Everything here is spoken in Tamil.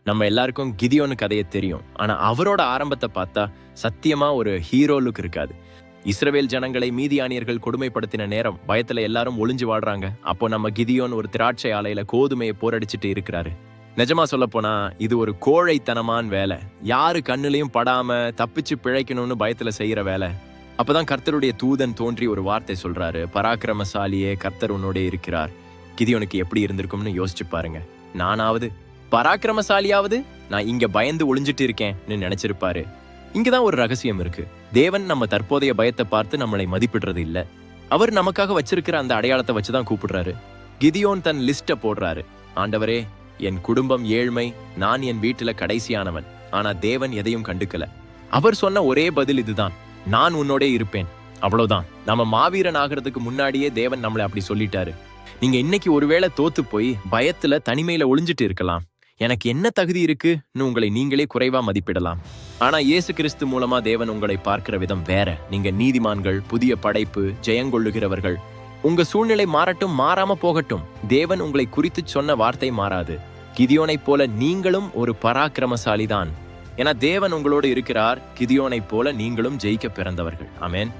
நம்ம எல்லாருக்கும் கிதியோன் கதையை தெரியும். ஆனா அவரோட ஆரம்பத்தை பார்த்தா சத்தியமா ஒரு ஹீரோ லுக் இருக்காது. இஸ்ரவேல் ஜனங்களை மீதியானியர்கள் கொடுமைப்படுத்தின நேரம் பயத்துல எல்லாரும் ஒளிஞ்சு வாழ்றாங்க. அப்போ நம்ம கிதியோன் ஒரு திராட்சை ஆலையில கோதுமையை போரடிச்சிட்டு இருக்கிறாரு. நிஜமா சொல்ல போனா இது ஒரு கோழைத்தனமான வேலை. யாரு கண்ணுலயும் படாம தப்பிச்சு பிழைக்கணும்னு பயத்துல செய்யற வேலை. அப்பதான் கர்த்தருடைய தூதன் தோன்றி ஒரு வார்த்தை சொல்றாரு, பராக்கிரமசாலியே, கர்த்தர் உன்னோட இருக்கிறார். கிதியோனுக்கு எப்படி இருந்திருக்கும்னு யோசிச்சு பாருங்க. நானாவது பராக்கிரமசாலியாவது நான் இங்க பயந்து ஒளிஞ்சிட்டு இருக்கேன்னு நினைச்சிருப்பாரு. இங்கதான் ஒரு ரகசியம் இருக்கு. தேவன் நம்ம தற்போதைய பயத்தை பார்த்து நம்மளை மதிப்பிடுறது இல்ல. அவர் நமக்காக வச்சிருக்கிற அந்த அடையாளத்தை வச்சுதான் கூப்பிடுறாரு. கிதியோன் தன் லிஸ்ட போடுறாரு. ஆண்டவரே, என் குடும்பம் ஏழ்மை, நான் என் வீட்டுல கடைசியானவன். ஆனா தேவன் எதையும் கண்டுக்கல. அவர் சொன்ன ஒரே பதில் இதுதான், நான் உன்னோட இருப்பேன். அவ்வளவுதான். நம்ம மாவீரன் ஆகிறதுக்கு முன்னாடியே தேவன் நம்மளை அப்படி சொல்லிட்டாரு. நீங்க இன்னைக்கு ஒருவேளை தோத்து போய் பயத்துல தனிமையில ஒளிஞ்சிட்டு இருக்கலாம். எனக்கு என்ன தகுதி இருக்குன்னு உங்களை நீங்களே குறைவா மதிப்பிடலாம். ஆனா இயேசு கிறிஸ்து மூலமா தேவன் உங்களை பார்க்கிற விதம் வேற. நீங்க நீதிமான்கள், புதிய படைப்பு, ஜெயங்கொள்ளுகிறவர்கள். உங்க சூழ்நிலை மாறட்டும், மாறாம போகட்டும், தேவன் உங்களை குறித்து சொன்ன வார்த்தை மாறாது. கிதியோனைப் போல நீங்களும் ஒரு பராக்கிரமசாலிதான். ஏன்னா தேவன் உங்களோடு இருக்கிறார். கிதியோனைப் போல நீங்களும் ஜெயிக்க பிறந்தவர்கள். ஆமென்.